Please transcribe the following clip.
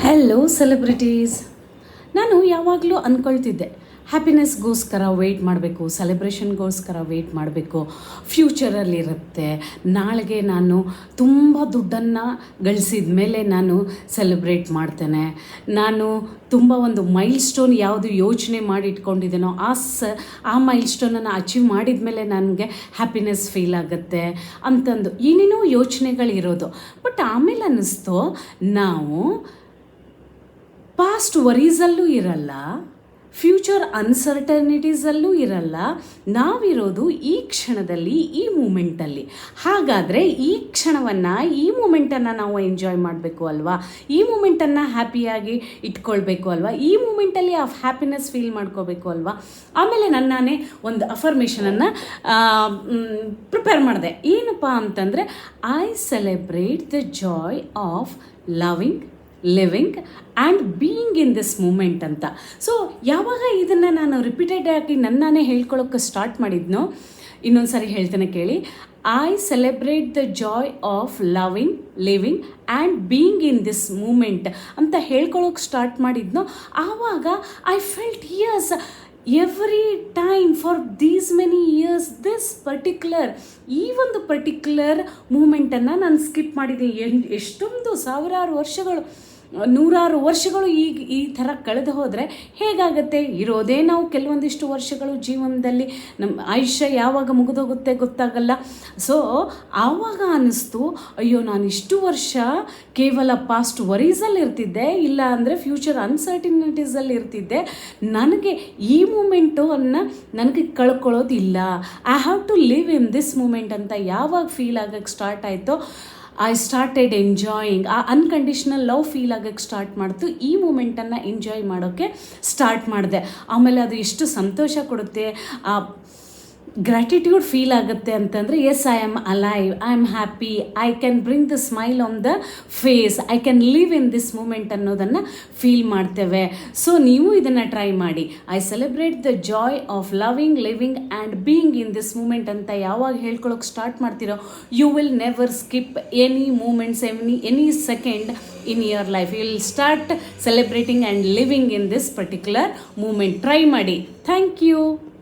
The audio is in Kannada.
Hello celebrities. ನಾನು ಯಾವಾಗಲೂ ಅಂದ್ಕೊಳ್ತಿದ್ದೆ, ಹ್ಯಾಪಿನೆಸ್ಗೋಸ್ಕರ ವೆಯ್ಟ್ ಮಾಡಬೇಕು, ಸೆಲೆಬ್ರೇಷನ್ಗೋಸ್ಕರ ವೆಯ್ಟ್ ಮಾಡಬೇಕು, ಫ್ಯೂಚರಲ್ಲಿರುತ್ತೆ, ನಾಳೆಗೆ ನಾನು ತುಂಬ ದುಡ್ಡನ್ನು ಗಳಿಸಿದ ಮೇಲೆ ನಾನು ಸೆಲೆಬ್ರೇಟ್ ಮಾಡ್ತೇನೆ, ನಾನು ತುಂಬ ಒಂದು ಮೈಲ್ ಸ್ಟೋನ್ ಯಾವುದು ಯೋಚನೆ ಮಾಡಿ ಇಟ್ಕೊಂಡಿದ್ದೇನೋ ಆ ಮೈಲ್ ಸ್ಟೋನನ್ನು ಅಚೀವ್ ಮಾಡಿದ ಮೇಲೆ ನನಗೆ ಹ್ಯಾಪಿನೆಸ್ ಫೀಲ್ ಆಗುತ್ತೆ ಅಂತಂದು ಏನೇನೋ ಯೋಚನೆಗಳಿರೋದು. ಬಟ್ ಆಮೇಲೆ ಅನ್ನಿಸ್ತು, ನಾವು ಪಾಸ್ಟ್ ವರೀಸಲ್ಲೂ ಇರಲ್ಲ, ಫ್ಯೂಚರ್ ಅನ್ಸರ್ಟನಿಟೀಸಲ್ಲೂ ಇರಲ್ಲ, ನಾವಿರೋದು ಈ ಕ್ಷಣದಲ್ಲಿ, ಈ ಮೂಮೆಂಟಲ್ಲಿ. ಹಾಗಾದರೆ ಈ ಕ್ಷಣವನ್ನು, ಈ ಮೂಮೆಂಟನ್ನು ನಾವು ಎಂಜಾಯ್ ಮಾಡಬೇಕು ಅಲ್ವಾ, ಈ ಮೂಮೆಂಟನ್ನು ಹ್ಯಾಪಿಯಾಗಿ ಇಟ್ಕೊಳ್ಬೇಕು ಅಲ್ವಾ, ಈ ಮೂಮೆಂಟಲ್ಲಿ ಆ ಹ್ಯಾಪಿನೆಸ್ ಫೀಲ್ ಮಾಡ್ಕೋಬೇಕು ಅಲ್ವಾ. ಆಮೇಲೆ ನಾನೇ ಒಂದು ಅಫರ್ಮೇಷನನ್ನು ಪ್ರಿಪೇರ್ ಮಾಡಿದೆ. ಏನಪ್ಪ ಅಂತಂದರೆ, I celebrate the joy of loving, living and being in this moment ಅಂತ. ಸೊ ಯಾವಾಗ ಇದನ್ನು ನಾನು ರಿಪೀಟೆಡ್ ಆಗಿ ನನ್ನಾನೇ ಹೇಳ್ಕೊಳ್ಳೋಕ್ಕೆ ಸ್ಟಾರ್ಟ್ ಮಾಡಿದ್ನೋ, ಇನ್ನೊಂದು ಸಾರಿ ಹೇಳ್ತೇನೆ ಕೇಳಿ. I celebrate the joy of loving, living and being in this moment ಅಂತ ಹೇಳ್ಕೊಳ್ಳೋಕೆ ಸ್ಟಾರ್ಟ್ ಮಾಡಿದ್ನೋ, ಆವಾಗ I felt yes every time for these many years this particular, ಈ ಒಂದು ಪರ್ಟಿಕ್ಯುಲರ್ ಮೂಮೆಂಟನ್ನು ನಾನು ಸ್ಕಿಪ್ ಮಾಡಿದ್ದೀನಿ. ಎಷ್ಟೊಂದು ಸಾವಿರಾರು ವರ್ಷಗಳು, ನೂರಾರು ವರ್ಷಗಳು ಈ ಥರ ಕಳೆದು ಹೋದರೆ ಹೇಗಾಗತ್ತೆ? ಇರೋದೇ ನಾವು ಕೆಲವೊಂದಿಷ್ಟು ವರ್ಷಗಳು ಜೀವನದಲ್ಲಿ, ನಮ್ಮ ಆಯುಷ್ಯ ಯಾವಾಗ ಮುಗಿದೋಗುತ್ತೆ ಗೊತ್ತಾಗಲ್ಲ. ಸೊ ಆವಾಗ ಅನ್ನಿಸ್ತು, ಅಯ್ಯೋ ನಾನು ಇಷ್ಟು ವರ್ಷ ಕೇವಲ ಪಾಸ್ಟ್ ವರೀಸಲ್ಲಿ ಇರ್ತಿದ್ದೆ, ಇಲ್ಲ ಅಂದರೆ ಫ್ಯೂಚರ್ ಅನ್ಸರ್ಟಿನಿಟೀಸಲ್ಲಿ ಇರ್ತಿದ್ದೆ, ನನಗೆ ಈ ಮೂಮೆಂಟು ನನಗೆ ಕಳ್ಕೊಳ್ಳೋದಿಲ್ಲ. I have to live in this moment ಅಂತ ಯಾವಾಗ ಫೀಲ್ ಆಗೋಕ್ಕೆ ಸ್ಟಾರ್ಟ್ ಆಯಿತೋ, ಐ ಸ್ಟಾರ್ಟೆಡ್ ಎಂಜಾಯಿಂಗ್. ಆ ಅನ್ಕಂಡೀಷ್ನಲ್ ಲವ್ ಫೀಲ್ ಆಗೋಕ್ಕೆ ಸ್ಟಾರ್ಟ್ ಮಾಡ್ತು, ಈ ಮೂಮೆಂಟನ್ನು ಎಂಜಾಯ್ ಮಾಡೋಕ್ಕೆ ಸ್ಟಾರ್ಟ್ ಮಾಡಿದೆ. ಆಮೇಲೆ ಅದು ಎಷ್ಟು ಸಂತೋಷ ಕೊಡುತ್ತೆ, ಗ್ರ್ಯಾಟಿಟ್ಯೂಡ್ ಫೀಲ್ ಆಗುತ್ತೆ ಅಂತಂದರೆ, yes I am alive, I am happy, I can bring the smile on the face, I can live in this moment ಅನ್ನೋದನ್ನು ಫೀಲ್ ಮಾಡ್ತೇವೆ. ಸೊ ನೀವು ಇದನ್ನು ಟ್ರೈ ಮಾಡಿ. I celebrate the joy of loving, living and being in this moment ಅಂತ ಯಾವಾಗ ಹೇಳ್ಕೊಳ್ಳೋಕೆ ಸ್ಟಾರ್ಟ್ ಮಾಡ್ತೀರೋ, you will never skip any moments, any second in your life. You will start celebrating and living in this particular moment. Try ಮಾಡಿ. Thank you.